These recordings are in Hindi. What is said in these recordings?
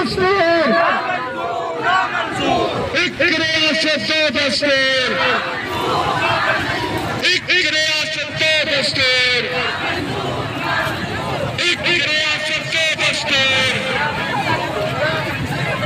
दस्तूर, एक रियासत दो दस्तूर, एक रियासत दो दस्तूर, एक रियासत दो दस्तूर,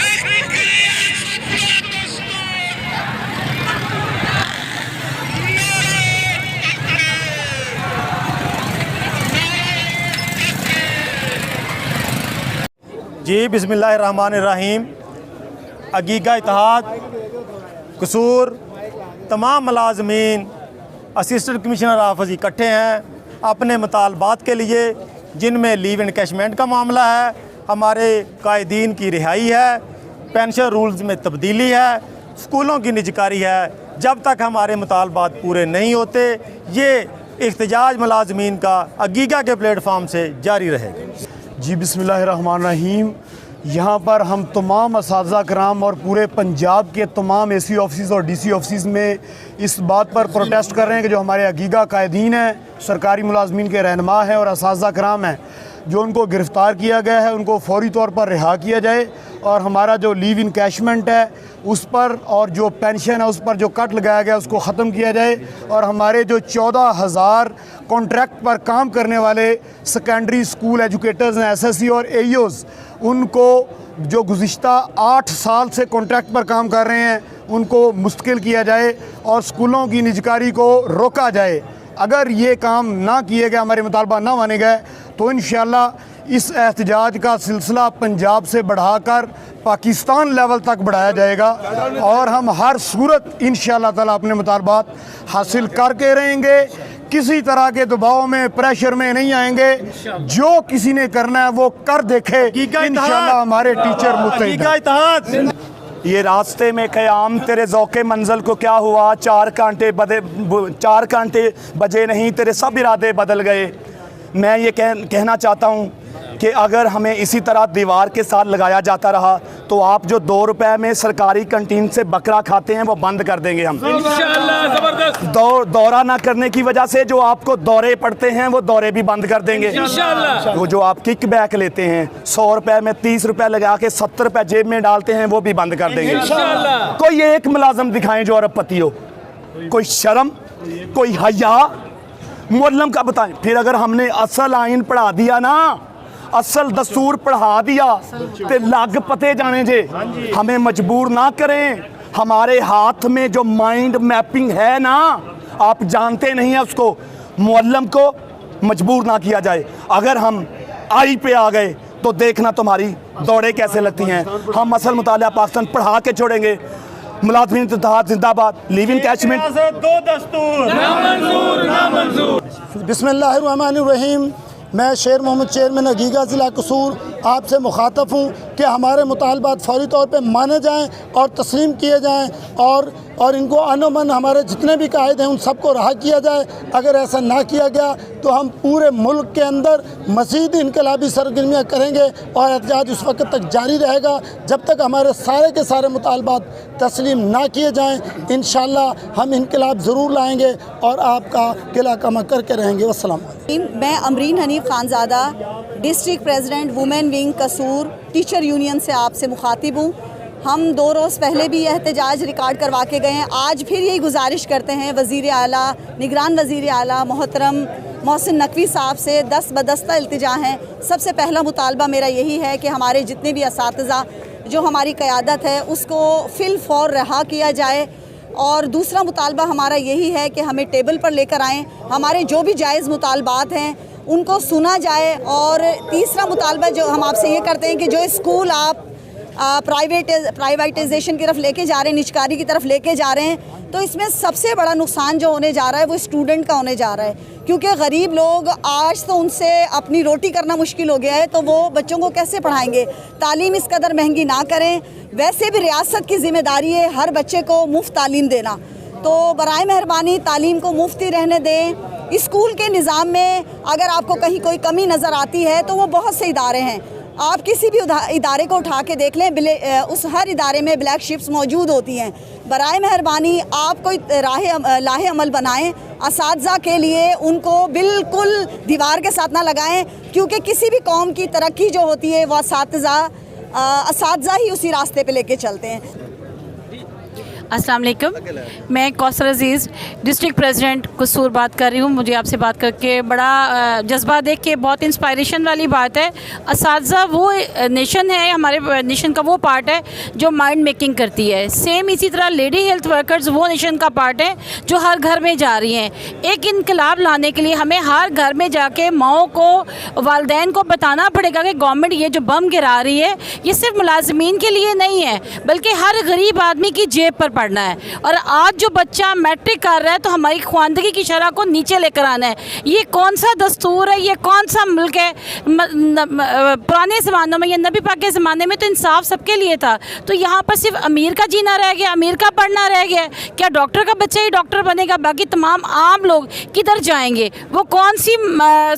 एक रियासत दो दस्तूर। जी बिस्मिल्लाहिर्रहमानिर्रहीम। अगीगा इत्तेहाद कसूर तमाम मुलाजमीन असिस्टेंट कमिश्नर ऑफिस इकट्ठे हैं अपने मुतालबात के लिए, जिनमें लीव इनकैशमेंट का मामला है, हमारे कायदीन की रिहाई है, पेंशन रूल्स में तब्दीली है, स्कूलों की निजकारी है। जब तक हमारे मुतालबात पूरे नहीं होते ये एहतजाज मुलाजमीन का अगीगा के प्लेटफार्म से जारी रहेगा। जी बिस्मिल्लाहिर्रहमानिर्रहीम। यहाँ पर हम तमाम असातिज़ा कराम और पूरे पंजाब के तमाम AC ऑफिस और DC ऑफिस में इस बात पर प्रोटेस्ट कर रहे हैं कि जो हमारे अगीगा कायदीन हैं, सरकारी मुलाजमीन के रहनुमा हैं और असातिज़ा कराम हैं, जो उनको गिरफ़्तार किया गया है उनको फौरी तौर पर रिहा किया जाए और हमारा जो लीव इनकैशमेंट है उस पर और जो पेंशन है उस पर जो कट लगाया गया उसको ख़त्म किया जाए और हमारे जो 14,000 कॉन्ट्रैक्ट पर काम करने वाले सेकेंडरी स्कूल एजुकेटर्स हैं, SSC और AEOs, उनको जो गुज़िश्ता 8 साल से कॉन्ट्रैक्ट पर काम कर रहे हैं उनको मुस्तकिल किया जाए और स्कूलों की निजकारी को रोका जाए। अगर ये काम ना किए गए, हमारे मुतालबा ना माने गए, तो इंशाअल्लाह इस एहतजाज का सिलसिला पंजाब से बढ़ाकर पाकिस्तान लेवल तक बढ़ाया जाएगा और हम हर सूरत इंशाअल्लाह ताला अपने मुतालबात हासिल करके रहेंगे। किसी तरह के दबाव में, प्रेशर में नहीं आएंगे। जो किसी ने करना है वो कर देखे, इंशाअल्लाह हमारे टीचर मुत्तहिद। ये रास्ते में क़याम तेरे ज़ौक़े मंज़िल को क्या हुआ, 4 कांटे बजे नहीं, तेरे सब इरादे बदल गए। मैं ये कहना चाहता हूँ कि अगर हमें इसी तरह दीवार के साथ लगाया जाता रहा तो आप जो 2 रुपए में सरकारी कैंटीन से बकरा खाते हैं वो बंद कर देंगे हम इंशाअल्लाह। ज़बरदस्त। दौरा ना करने की वजह से जो आपको दौरे पड़ते हैं वो दौरे भी बंद कर देंगे इंशाअल्लाह। वो जो आप किक बैक लेते हैं 100 रुपए में 30 रुपए लगा के 70 रुपए जेब में डालते हैं वो भी बंद कर देंगे इंशाअल्लाह। कोई एक मुलाजम दिखाएं जो अरबपति हो, कोई शर्म, कोई हया, मुअल्लम का बताएं। फिर अगर हमने असल आइन पढ़ा दिया ना, असल दस्तूर पढ़ा दिया तो लग पते जाने जे, हमें मजबूर ना करें। हमारे हाथ में जो माइंड मैपिंग है ना, आप जानते नहीं है उसको, मुअल्लम को मजबूर ना किया जाए। अगर हम आई पे आ गए तो देखना तुम्हारी दौड़े कैसे लगती हैं। हम असल मुतालिया पाकिस्तान पढ़ा के छोड़ेंगे। मुलाजमीन इत्तेहाद जिंदाबाद। लिव इनकैशमेंट दो दस्तूर ना मंजूर। बिस्मिल्लाहिर्रहमानिर्रहीम। मैं शेर मोहम्मद चेयरमैन अगीगा ज़िला कसूर आपसे मुखातब हूँ कि हमारे मुतालबात फौरी तौर पे माने जाएं और तस्लीम किए जाएं और इनको अनोमन हमारे जितने भी कायदे हैं उन सबको रहा किया जाए। अगर ऐसा ना किया गया तो हम पूरे मुल्क के अंदर मज़ीद इनकलाबी सरगर्मियाँ करेंगे और एहतजाज उस वक्त तक जारी रहेगा जब तक हमारे सारे के सारे मुतालबात तस्लीम ना किए जाएँ। इंशाअल्लाह हम इनकलाब ज़रूर लाएँगे और आपका किला कमा करके रहेंगे। वस्सलाम। मैं Amreen Hanif Khanzada, district president women wing कसूर टीचर यूनियन से आपसे मुखातिब हूँ। हम 2 रोज़ पहले भी यह एहतजाज रिकॉर्ड करवा के गए हैं। आज फिर यही गुजारिश करते हैं वज़ीर आला, निगरान वज़ीर आला मोहतरम मोहसिन नकवी साहब से 10 बदस्ता इल्तिजा हैं। सबसे पहला मुतालबा मेरा यही है कि हमारे जितने भी असातिज़ा जो हमारी क़यादत है उसको फिल फौर रहा किया जाए और दूसरा मुतालबा हमारा यही है कि हमें टेबल पर लेकर आएँ, हमारे जो भी जायज़ मुतालबात हैं उनको सुना जाए। और तीसरा मुतालबा जो हम आपसे ये करते हैं कि जो स्कूल आप प्राइवेटाइजेशन की तरफ लेके जा रहे हैं, निजकारी की तरफ लेके जा रहे हैं, तो इसमें सबसे बड़ा नुकसान जो होने जा रहा है वो स्टूडेंट का होने जा रहा है, क्योंकि गरीब लोग आज तो उनसे अपनी रोटी करना मुश्किल हो गया है, तो वो बच्चों को कैसे पढ़ाएंगे। तालीम इस कदर महंगी ना करें। वैसे भी रियासत की ज़िम्मेदारी है हर बच्चे को मुफ्त तालीम देना, तो बराए मेहरबानी तालीम को मुफ्त ही रहने दें। स्कूल के निज़ाम में अगर आपको कहीं कोई कमी नज़र आती है तो वो बहुत से इदारे हैं, आप किसी भी इदारे को उठा के देख लें, उस हर इदारे में ब्लैक शिप्स मौजूद होती हैं। बराए मेहरबानी आप कोई लाहे अमल बनाएं असातिज़ा के लिए, उनको बिल्कुल दीवार के साथ ना लगाएं, क्योंकि किसी भी कौम की तरक्की जो होती है वह असातिज़ा असातिज़ा ही उसी रास्ते पे लेके चलते हैं। अस्सलाम वालेकुम, मैं कौसर अजीज़ डिस्ट्रिक्ट प्रेसिडेंट कसूर बात कर रही हूँ। मुझे आपसे बात करके बड़ा जज्बा देख के बहुत इंस्पायरेशन वाली बात है। असातिज़ा वो नेशन है, हमारे नेशन का वो पार्ट है जो माइंड मेकिंग करती है। सेम इसी तरह लेडी हेल्थ वर्कर्स वो नेशन का पार्ट है जो हर घर में जा रही हैं। एक इनकलाब लाने के लिए हमें हर घर में जाके माओं को, वालदैन को बताना पड़ेगा कि गवर्नमेंट ये जो बम गिरा रही है ये सिर्फ मुलाजमीन के लिए नहीं है, बल्कि हर गरीब आदमी की जेब पर पड़ना है। और आज जो बच्चा मैट्रिक कर रहा है तो हमारी ख्वानदगी की शरह को नीचे लेकर आना है। ये कौन सा दस्तूर है, ये कौन सा मुल्क है? पुराने ज़मानों में या नबी पाक के ज़माने में तो इंसाफ सबके लिए था, तो यहाँ पर सिर्फ अमीर का जीना रह गया, अमीर का पढ़ना रह गया। क्या डॉक्टर का बच्चा ही डॉक्टर बनेगा? बाकी तमाम आम लोग किधर जाएंगे? वो कौन सी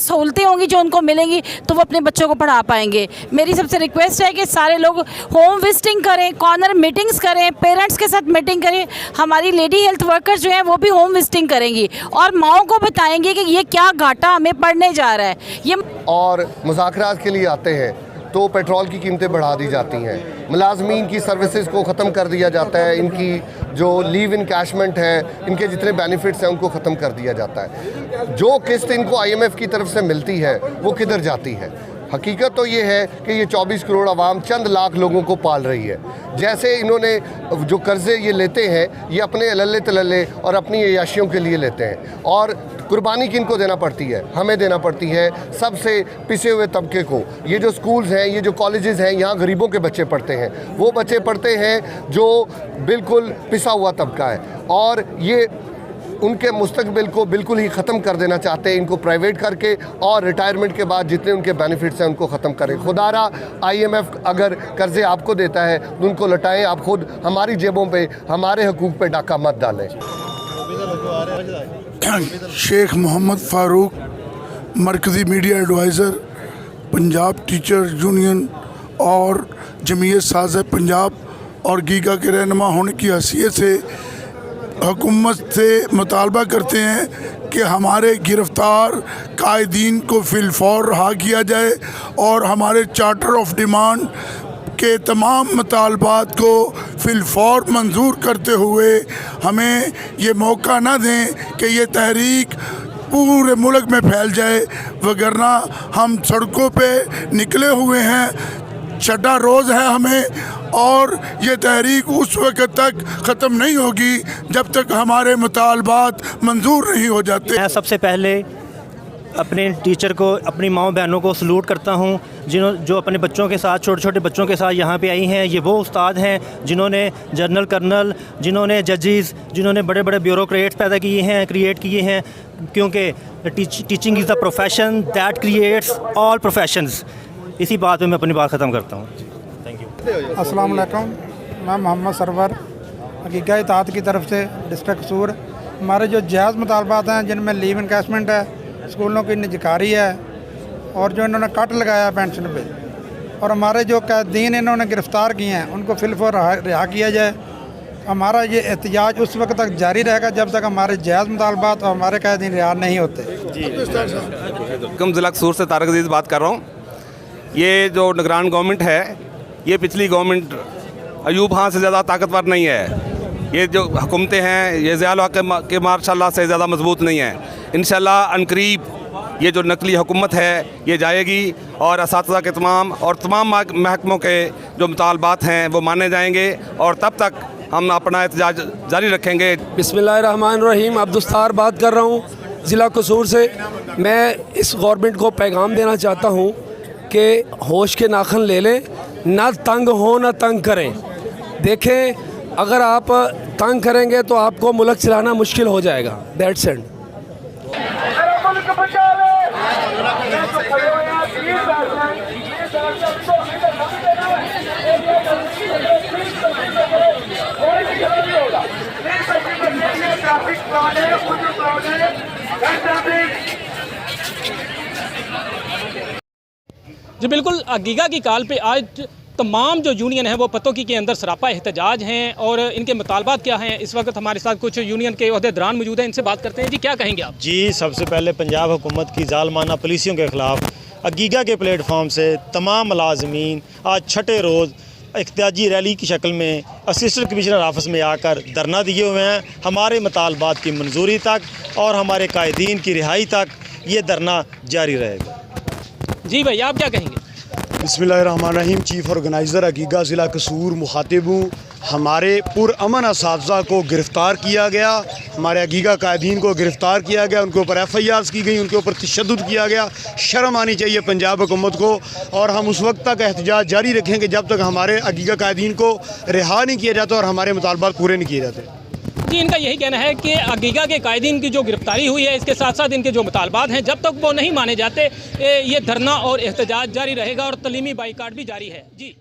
सहूलतें होंगी जो उनको मिलेंगी तो वो अपने बच्चों को पढ़ा पाएंगे? मेरी सबसे रिक्वेस्ट है कि सारे लोग होम विजिटिंग करें, कॉर्नर मीटिंग्स करें, पेरेंट्स के साथ मीटिंग करें। हमारी लेडी हेल्थ वर्कर्स जो हैं वो भी होम विजिटिंग करेंगी और माओं को बताएंगे कि ये क्या घाटा हमें पड़ने जा रहा है। ये और मुज़ाकरात के लिए आते हैं तो पेट्रोल की कीमतें बढ़ा दी जाती हैं, मुलाजमीन की सर्विसेज को ख़त्म कर दिया जाता है, इनकी जो लीव इनकैशमेंट है, इनके जितने बेनिफिट्स हैं उनको ख़त्म कर दिया जाता है। जो किस्त इनको IMF की तरफ से मिलती है वो किधर जाती है? हकीकत तो ये है कि ये 24 करोड़ आवाम चंद लाख लोगों को पाल रही है। जैसे इन्होंने जो कर्ज़े ये लेते हैं ये अपने लल्ले तलल्ले और अपनी अयाशियों के लिए लेते हैं, और कुर्बानी किनको देना पड़ती है? हमें देना पड़ती है, सबसे पिसे हुए तबके को। ये जो स्कूल्स हैं, ये जो कॉलेजेस हैं, यहाँ गरीबों के बच्चे पढ़ते हैं, वो बच्चे पढ़ते हैं जो बिल्कुल पिसा हुआ तबका है, और ये उनके मुस्तकबिल को बिल्कुल ही ख़त्म कर देना चाहते हैं, इनको प्राइवेट करके, और रिटायरमेंट के बाद जितने उनके बेनिफिट्स हैं उनको ख़त्म करें। खुदारा IMF अगर कर्ज़े आपको देता है तो उनको लौटाएं, आप खुद हमारी जेबों पे, हमारे हकूक़ पे डाका मत डालें। शेख मोहम्मद फ़ारूक, मरकज़ी media adviser, Punjab teacher union और जमीयत साज़ पंजाब और गीगा के रहनुमा होने की हैसियत से हुकूमत से मुतालबा करते हैं कि हमारे गिरफ़्तार कायदीन को फिलफौर रहा किया जाए और हमारे चार्टर ऑफ डिमांड के तमाम मुतालबात को फिलफौर मंजूर करते हुए हमें ये मौका ना दें कि ये तहरीक पूरे मुल्क में फैल जाए, वगरना हम सड़कों पे निकले हुए हैं। छठा रोज़ है हमें, और ये तहरीक उस वक्त तक ख़त्म नहीं होगी जब तक हमारे मुतालबात मंजूर नहीं हो जाते। मैं सबसे पहले अपने टीचर को, अपनी माँओं बहनों को सलूट करता हूँ जो अपने बच्चों के साथ, छोटे छोटे बच्चों के साथ यहाँ पे आई हैं। ये वो उस्ताद हैं जिन्होंने जनरल कर्नल, जिन्होंने जजेस, जिन्होंने बड़े बड़े ब्यूरोक्रेट्स पैदा किए हैं, क्रिएट किए हैं, क्योंकि teaching is the profession that creates all professions. इसी बात पे मैं अपनी बात ख़त्म करता हूँ। Thank you. अस्सलाम वालेकुम, मैं मोहम्मद सरवर हकीका इत्तेहाद की तरफ से डिस्ट्रिक्ट कसूर। हमारे जो जायज़ मुतालबात हैं जिनमें लीव इनकैशमेंट है, स्कूलों की निजकारी है, और जो इन्होंने कट लगाया पेंशन पे, और हमारे जो कैदीन इन्होंने गिरफ़्तार किए हैं उनको फिलफौर रिहा किया जाए। हमारा ये एहतजाज उस वक्त तक जारी रहेगा जब तक हमारे जायज़ मुतालबात और हमारे कैदीन रिहा नहीं होते। कम ज़िला कसूर से तारक अजीज़ बात कर रहा हूँ। ये जो निगरान गवर्नमेंट है, ये पिछली गवर्नमेंट अयूब खान से ज़्यादा ताकतवर नहीं है। ये जो हुकूमतें हैं ये ज़ियाउल हक के माशाल्लाह से ज़्यादा मजबूत नहीं है। इंशाल्लाह अनकरीब ये जो नकली हुकूमत है ये जाएगी, और असातिज़ा के तमाम महकमों के जो मुतालबात हैं वो माने जाएंगे, और तब तक हम अपना एहतजाज जारी रखेंगे। बिस्मिल्लाहिर्रहमानिर्रहीम, अब्दुस्तार बात कर रहा हूँ ज़िला कसूर से। मैं इस गवर्नमेंट को पैगाम देना चाहता हूँ कि होश के नाखन ले लें, ना तंग हो ना तंग करें। देखें, अगर आप तंग करेंगे तो आपको मुल्क चलाना मुश्किल हो जाएगा। That's it. जी बिल्कुल, गीगा की काल पे आज तमाम जो यूनियन है वो पतोकी के अंदर सरापा एहतजाज हैं, और इनके मुतालबात क्या हैं। इस वक्त हमारे साथ कुछ यूनियन के ओहदेदारान मौजूद हैं, इनसे बात करते हैं। जी क्या कहेंगे आप? जी, सबसे पहले पंजाब हुकूमत की जालमाना पॉलिसियों के ख़िलाफ़ अगीगा के प्लेटफॉर्म से तमाम मुलाजमीन आज छठे रोज़ एहतजाजी रैली की शक्ल में असिस्टेंट कमिश्नर ऑफिस में आकर धरना दिए हुए हैं। हमारे मुतालबात की मंजूरी तक और हमारे कायदीन की रिहाई तक ये धरना जारी रहेगा। जी भाई, आप क्या कहेंगे? बिस्मिल्लाहिर्रहमानिर्रहीम। चीफ ऑर्गेनाइज़र अगीगा ज़िला कसूर मुखातिब हूँ। हमारे पुरअमन असातिज़ा को गिरफ़्तार किया गया, हमारे अगीगा कायदीन को गिरफ़्तार किया गया, उनके ऊपर FIRs की गई, उनके ऊपर तशद्दुद किया गया। शर्म आनी चाहिए पंजाब हुकूमत को। और हम उस वक्त तक एहतजाज जारी रखेंगे जब तक हमारे अगीगा कायदीन को रिहा नहीं किया जाता और हमारे मुतालबात पूरे नहीं किए जाते। जी, इनका यही कहना है कि अगीगा के कायदीन की जो गिरफ्तारी हुई है, इसके साथ साथ इनके जो मुतालबात हैं, जब तक वो नहीं माने जाते ये धरना और एहतजाज जारी रहेगा और तलीमी बाइकाट भी जारी है। जी।